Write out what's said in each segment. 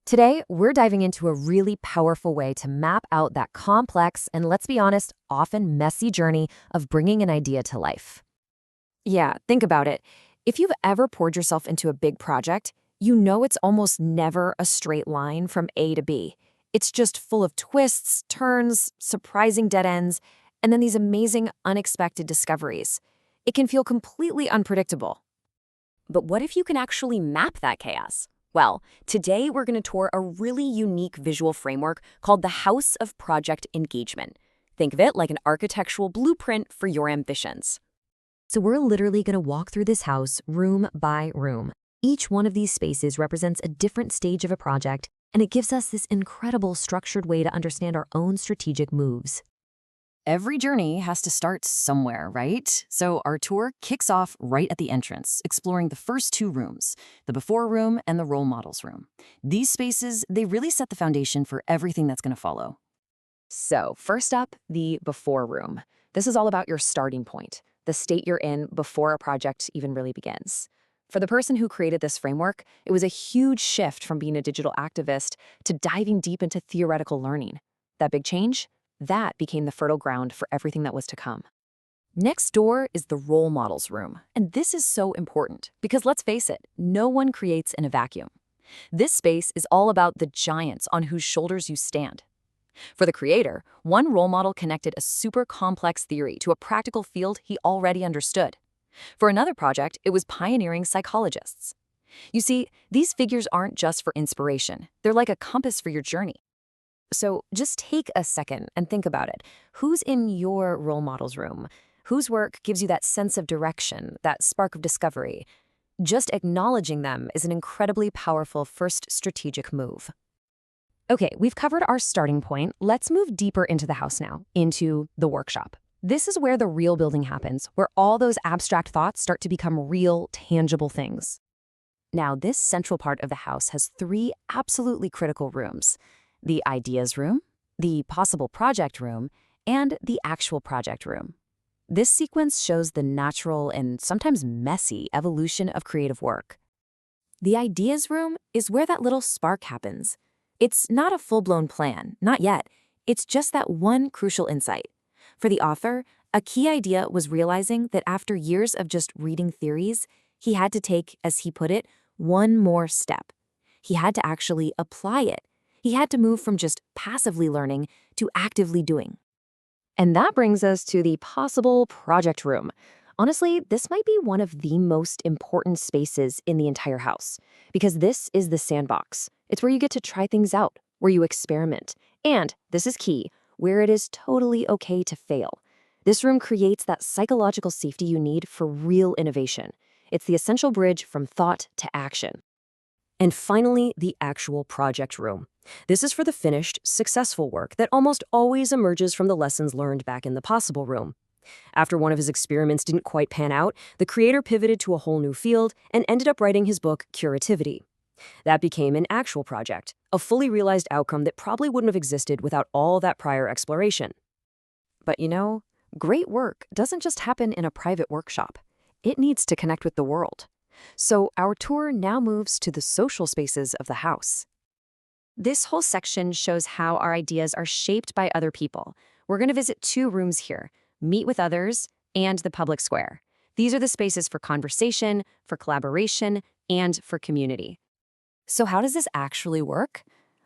Today, we're diving into a really powerful way to map out that complex and, let's be honest, often messy journey of bringing an idea to life. Yeah, think about it. If you've ever poured yourself into a big project, you know it's almost never a straight line from A to B. It's just full of twists, turns, surprising dead ends, and then these amazing, unexpected discoveries. It can feel completely unpredictable. But what if you can actually map that chaos? Well, today we're going to tour a really unique visual framework called the House of Project Engagement. Think of it like an architectural blueprint for your ambitions. So we're literally going to walk through this house room by room. Each one of these spaces represents a different stage of a project, and it gives us this incredible structured way to understand our own strategic moves. Every journey has to start somewhere, right? So our tour kicks off right at the entrance, exploring the first two rooms, the before room and the role models room. These spaces, they really set the foundation for everything that's going to follow. So first up, the before room. This is all about your starting point, the state you're in before a project even really begins. For the person who created this framework, it was a huge shift from being a digital activist to diving deep into theoretical learning. That big change? That became the fertile ground for everything that was to come. Next door is the role models room, and this is so important because let's face it, no one creates in a vacuum. This space is all about the giants on whose shoulders you stand. For the creator, one role model connected a super complex theory to a practical field he already understood. For another project, it was pioneering psychologists. You see, these figures aren't just for inspiration, they're like a compass for your journey. So just take a second and think about it. Who's in your role model's room? Whose work gives you that sense of direction, that spark of discovery? Just acknowledging them is an incredibly powerful first strategic move. Okay, we've covered our starting point. Let's move deeper into the house now, into the workshop. This is where the real building happens, where all those abstract thoughts start to become real, tangible things. Now, this central part of the house has three absolutely critical rooms: the ideas room, the possible project room, and the actual project room. This sequence shows the natural and sometimes messy evolution of creative work. The ideas room is where that little spark happens. It's not a full-blown plan, not yet. It's just that one crucial insight. For the author, a key idea was realizing that after years of just reading theories, he had to take, as he put it, one more step. He had to actually apply it. He had to move from just passively learning to actively doing. And that brings us to the possible project room. Honestly, this might be one of the most important spaces in the entire house, because this is the sandbox. It's where you get to try things out, where you experiment, and, this is key, where it is totally okay to fail. This room creates that psychological safety you need for real innovation. It's the essential bridge from thought to action. And finally, the actual project room. This is for the finished, successful work that almost always emerges from the lessons learned back in the possible room. After one of his experiments didn't quite pan out, the creator pivoted to a whole new field and ended up writing his book, Curativity. That became an actual project, a fully realized outcome that probably wouldn't have existed without all that prior exploration. But great work doesn't just happen in a private workshop. It needs to connect with the world. So our tour now moves to the social spaces of the house. This whole section shows how our ideas are shaped by other people. We're going to visit two rooms here: meet with others and the public square. These are the spaces for conversation, for collaboration, and for community. So how does this actually work?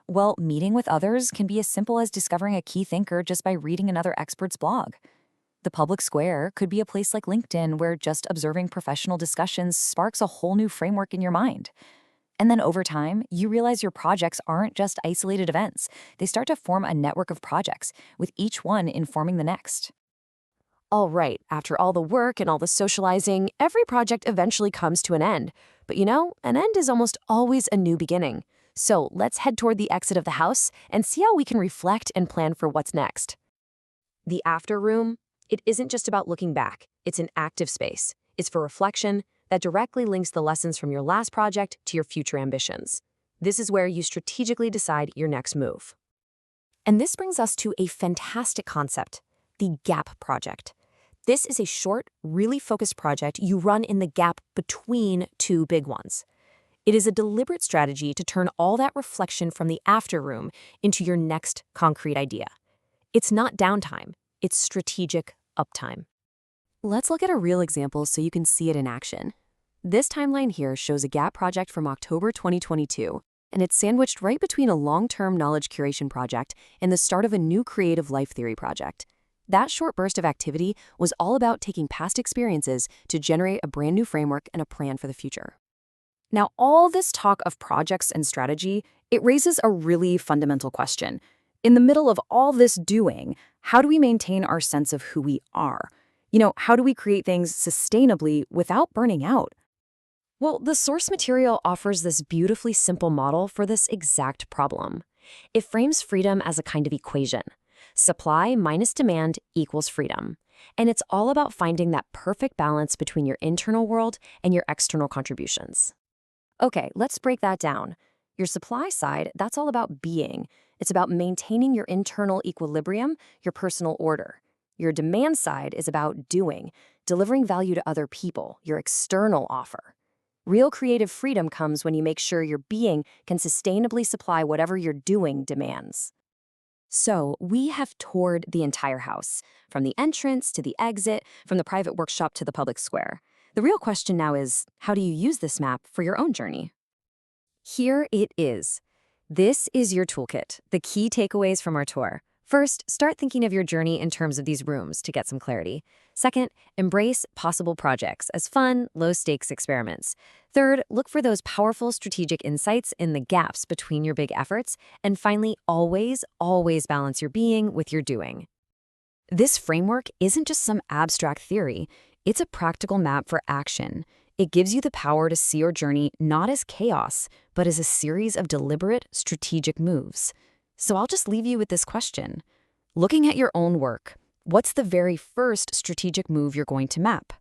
Well, meeting with others can be as simple as discovering a key thinker just by reading another expert's blog. The public square could be a place like LinkedIn where just observing professional discussions sparks a whole new framework in your mind. And then over time, you realize your projects aren't just isolated events. They start to form a network of projects, with each one informing the next. All right, after all the work and all the socializing, every project eventually comes to an end. But an end is almost always a new beginning. So let's head toward the exit of the house and see how we can reflect and plan for what's next. The after room. It isn't just about looking back. It's an active space. It's for reflection that directly links the lessons from your last project to your future ambitions. This is where you strategically decide your next move. And this brings us to a fantastic concept, the gap project. This is a short, really focused project you run in the gap between two big ones. It is a deliberate strategy to turn all that reflection from the after room into your next concrete idea. It's not downtime, it's strategic uptime. Let's look at a real example so you can see it in action. This timeline here shows a GAP project from October 2022, and it's sandwiched right between a long-term knowledge curation project and the start of a new creative life theory project. That short burst of activity was all about taking past experiences to generate a brand new framework and a plan for the future. Now, all this talk of projects and strategy, it raises a really fundamental question. In the middle of all this doing, how do we maintain our sense of who we are? How do we create things sustainably without burning out? Well, the source material offers this beautifully simple model for this exact problem. It frames freedom as a kind of equation. Supply minus demand equals freedom. And it's all about finding that perfect balance between your internal world and your external contributions. Okay, let's break that down. Your supply side, that's all about being. It's about maintaining your internal equilibrium, your personal order. Your demand side is about doing, delivering value to other people, your external offer. Real creative freedom comes when you make sure your being can sustainably supply whatever your doing demands. So, we have toured the entire house, from the entrance to the exit, from the private workshop to the public square. The real question now is, how do you use this map for your own journey? Here it is. This is your toolkit, the key takeaways from our tour. First, start thinking of your journey in terms of these rooms to get some clarity. Second, embrace possible projects as fun, low-stakes experiments. Third, look for those powerful strategic insights in the gaps between your big efforts. And finally, always balance your being with your doing. This framework isn't just some abstract theory. It's a practical map for action. It gives you the power to see your journey not as chaos, but as a series of deliberate, strategic moves. So I'll just leave you with this question. Looking at your own work, what's the very first strategic move you're going to map?